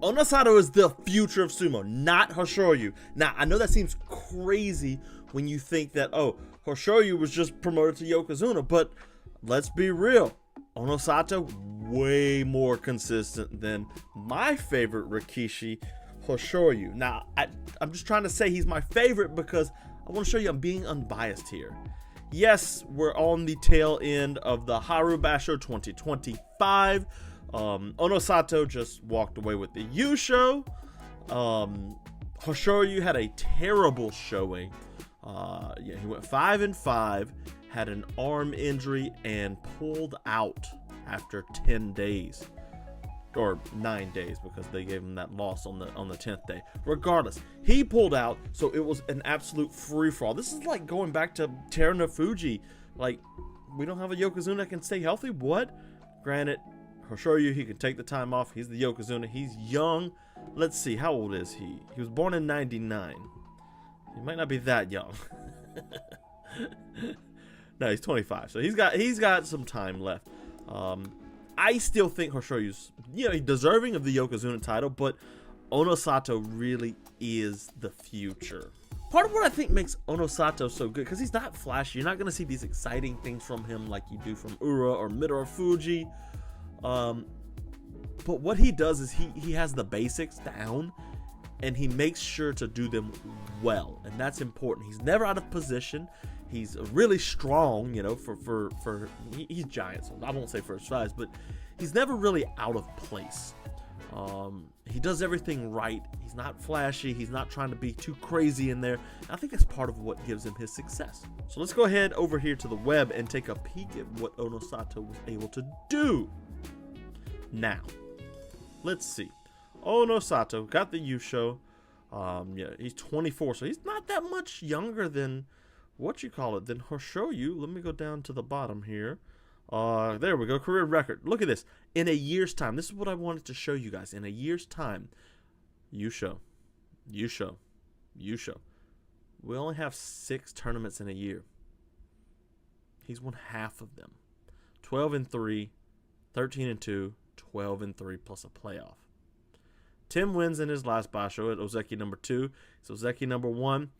Onosato is the future of sumo, not Hoshoryu. Now, I know that seems crazy when you think that, oh, Hoshoryu was just promoted to yokozuna, but let's be real. Onosato, way more consistent than my favorite Rikishi, Hoshoryu. Now, I'm just trying to say he's my favorite because I want to show you I'm being unbiased here. Yes, we're on the tail end of the Haru Basho 2025. Onosato just walked away with the yusho. Hoshoryu had a terrible showing. He went 5-5, had an arm injury, and pulled out after 10 days. Or 9 days, because they gave him that loss on the 10th day. Regardless, he pulled out, so it was an absolute free-for-all. This is like going back to Terunofuji. Like, we don't have a yokozuna that can stay healthy? What? Granted, Hoshoryu, he can take the time off. He's the yokozuna. He's young. Let's see, how old is he? He was born in 99. He might not be that young. No, he's 25, so he's got some time left. I still think Hoshoryu's, deserving of the yokozuna title, but Onosato really is the future. Part of what I think makes Onosato so good, because he's not flashy. You're not going to see these exciting things from him like you do from Ura or Midori Fuji. But what he does is he has the basics down, and he makes sure to do them well, and that's important. He's never out of position. He's really strong, he's giant, so I won't say for his size, but he's never really out of place. He does everything right. He's not flashy. He's not trying to be too crazy in there. I think that's part of what gives him his success. So let's go ahead over here to the web and take a peek at what Onosato was able to do. Now, let's see. Onosato got the yusho. He's 24, so he's not that much younger than than Hoshoryu. Let me go down to the bottom here. There we go, career record. Look at this. In a year's time, this is what I wanted to show you guys. In a year's time, yusho. We only have 6 tournaments in a year. He's won half of them. 12-3, 13-2, 12-3 plus a playoff. 10 wins in his last basho at Ozeki number 2. So Ozeki number 1.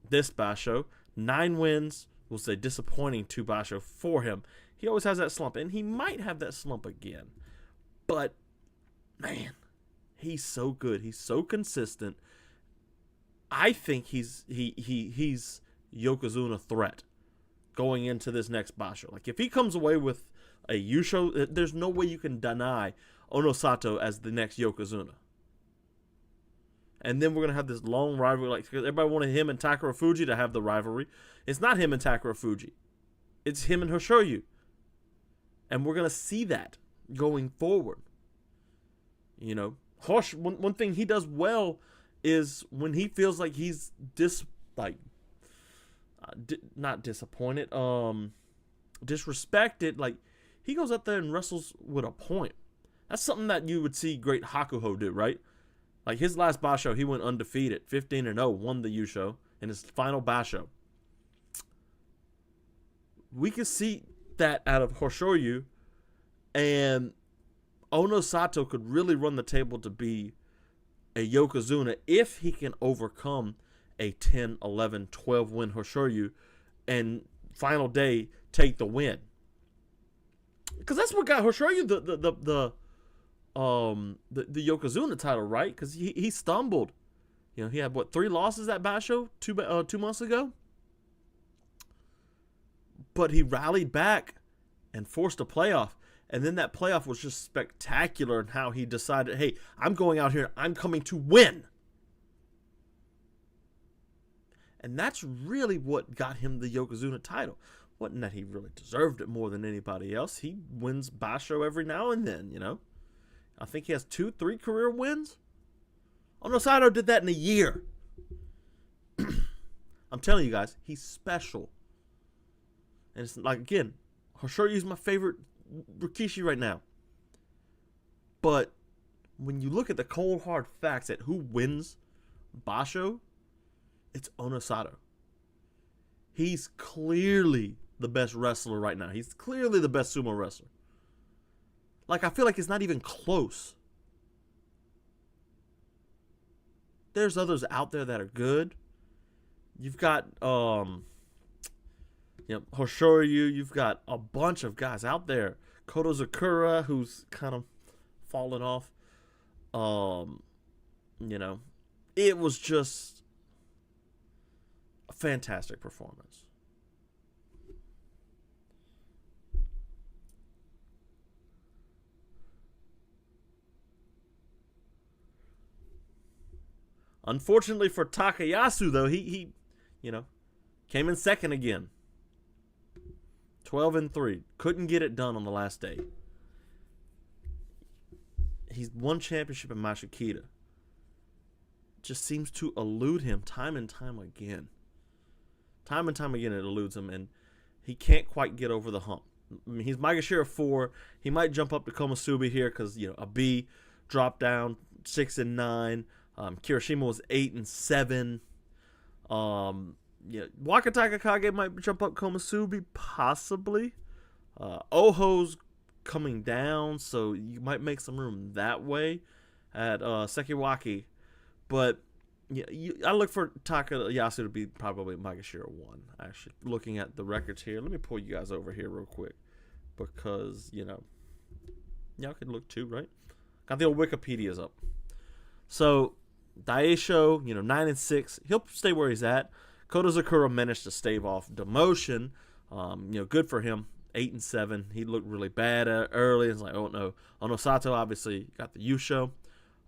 This basho, 9 wins was a disappointing 2 basho for him. He always has that slump, and he might have that slump again. But man, he's so good. He's so consistent. I think he's yokozuna threat going into this next basho. Like, if he comes away with a yusho, there's no way you can deny Onosato as the next yokozuna. And then we're going to have this long rivalry. Like, everybody wanted him and Takara Fuji to have the rivalry. It's not him and Takara Fuji. It's him and Hoshoryu. And we're going to see that going forward. One thing he does well is when he feels like he's not disappointed, disrespected, like, he goes out there and wrestles with a point. That's something that you would see great Hakuho do, right? Like, his last basho, he went undefeated, 15-0, won the yusho in his final basho. We can see that out of Hoshoryu, and Onosato could really run the table to be a yokozuna if he can overcome a 10, 11, 12 win Hoshoryu and final day take the win. Because that's what got Hoshoryu the yokozuna title, right? Because he stumbled. He had 3 losses at basho 2 months ago, but he rallied back and forced a playoff, and then that playoff was just spectacular in how he decided, hey, I'm going out here, I'm coming to win. And that's really what got him the yokozuna title. Wasn't that he really deserved it more than anybody else. He wins basho every now and then, I think he has 2-3 career wins. Onosato did that in a year. I'm telling you guys, he's special. And it's like, again, Hoshoryu is my favorite Rikishi right now. But when you look at the cold hard facts at who wins basho, it's Onosato. He's clearly the best wrestler right now. He's clearly the best sumo wrestler. Like, I feel like it's not even close. There's others out there that are good. You've got, Hoshoryu. You've got a bunch of guys out there. Koto Zakura, who's kind of fallen off. It was just a fantastic performance. Unfortunately for Takayasu, though, he came in second again. 12-3. Couldn't get it done on the last day. He's won championship in Mashikita. Just seems to elude him time and time again. Time and time again it eludes him, and he can't quite get over the hump. I mean, he's Maegashira 4. He might jump up to Komusubi here because, a B dropped down 6-9. Kirishima was 8-7. Wakataka Kage might jump up Komusubi, possibly. Oho's coming down, so you might make some room that way at Sekiwaki. But I look for Takayasu to be probably Maegashira 1. Actually, looking at the records here, let me pull you guys over here real quick because y'all can look too, right? Got the old Wikipedia's up. So Daisho, 9-6, he'll stay where he's at. Koto Zakura managed to stave off demotion. Good for him. 8-7. He looked really bad early. It's like, oh no. Onosato obviously got the yusho.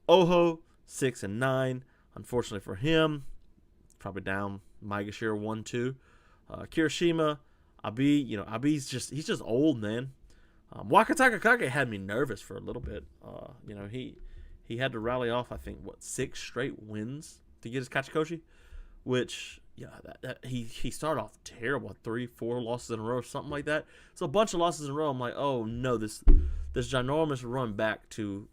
Oho 6-9. Unfortunately for him, probably down Maegashira 1-2. Kirishima, Abi, Abi's he's just old, man. Wakataka Kage had me nervous for a little bit. He had to rally off, I think, 6 straight wins to get his Kachikoshi, which he started off terrible, 3-4 losses in a row or something like that. So a bunch of losses in a row. I'm like, oh no, this ginormous run back to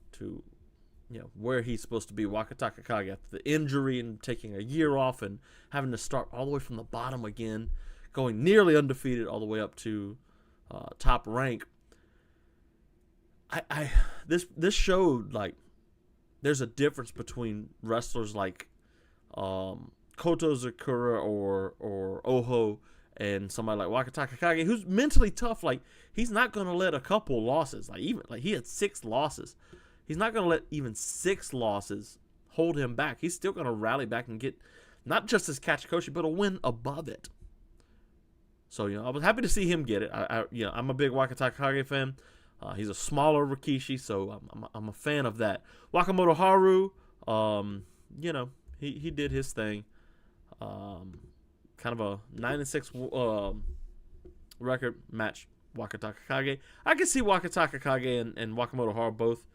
where he's supposed to be, Wakataka Kage, after the injury and taking a year off and having to start all the way from the bottom again, going nearly undefeated all the way up to top rank. This showed like there's a difference between wrestlers like Koto Zakura or Oho and somebody like Wakataka Kage, who's mentally tough. Like, he's not gonna let a couple losses, he had 6 losses. He's not gonna let even 6 losses hold him back. He's still gonna rally back and get not just his Kachikoshi, but a win above it. So I was happy to see him get it. I'm a big Wakataka Kage fan. He's a smaller Rikishi, so I'm a fan of that. Wakamoto Haru, he did his thing. Kind of a 9-6 record match. Wakataka Kage. I can see Wakataka Kage and Wakamoto Haru both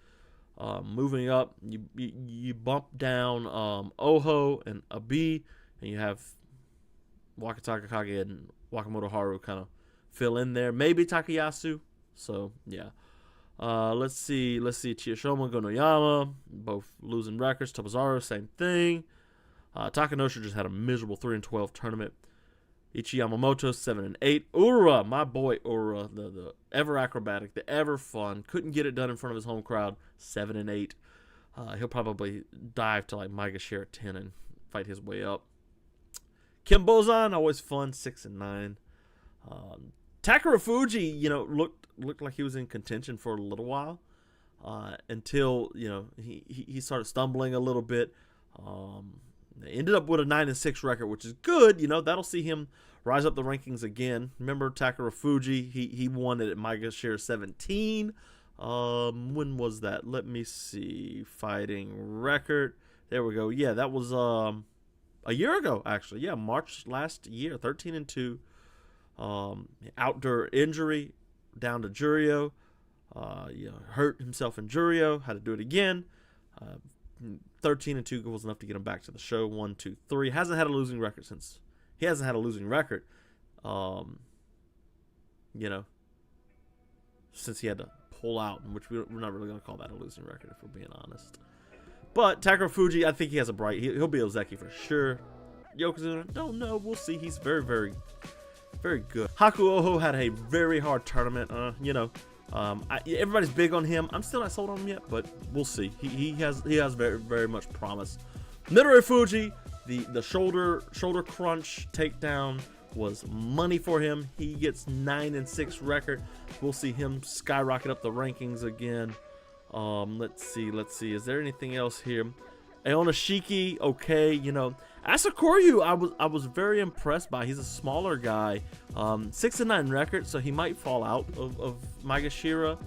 moving up. You bump down Oho and Abi, and you have Wakataka Kage and Wakamoto Haru kind of fill in there. Maybe Takayasu. So yeah. Let's see. Chiyoshima, Gonoyama, both losing records. Tobizaru, same thing. Takanosha just had a miserable 3-12 tournament. Ichi Yamamoto 7-8. Ura, my boy Ura, the ever acrobatic, the ever fun, couldn't get it done in front of his home crowd. 7-8. He'll probably dive to like Maegashira 10 and fight his way up. Kim Bozan, always fun, 6-9. Takara Fuji, looked like he was in contention for a little while, until he started stumbling a little bit. They ended up with a 9-6 record, which is good. That'll see him rise up the rankings again. Remember Takara Fuji? He won it at Maegashira 17. When was that? Let me see. Fighting record. There we go. Yeah, that was a year ago actually. Yeah, March last year. 13-2. Outdoor injury, down to Juryo. Hurt himself in Juryo. Had to do it again. 13-2 was enough to get him back to the show. 1-2-3. Hasn't had a losing record since. He hasn't had a losing record. Since he had to pull out, which we're not really going to call that a losing record if we're being honest. But Takara Fuji, I think he has a bright. He'll be Ozeki for sure. Yokozuna, don't know. We'll see. He's very, very, very good. Haku Oho had a very hard tournament. Everybody's big on him. I'm still not sold on him yet, but we'll see. He has very, very much promise. Minoru Fuji, the shoulder crunch takedown was money for him. He gets 9-6 record. We'll see him skyrocket up the rankings again. Let's see. Is there anything else here? Aonishiki, okay, you know. Hoshoryu, I was very impressed by. He's a smaller guy. 6-9 record, so he might fall out of Magashira.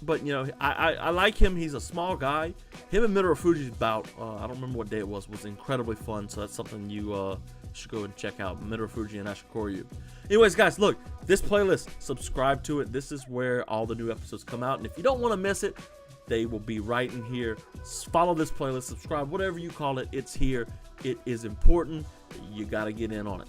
But you know, I like him. He's a small guy. Him and Minoru Fuji's bout, I don't remember what day it was incredibly fun. So that's something you should go and check out. Minoru Fuji and Hoshoryu. Anyways, guys, look, this playlist, subscribe to it. This is where all the new episodes come out. And if you don't want to miss it, they will be right in here. Follow this playlist, subscribe, whatever you call it. It's here. It is important. You got to get in on it.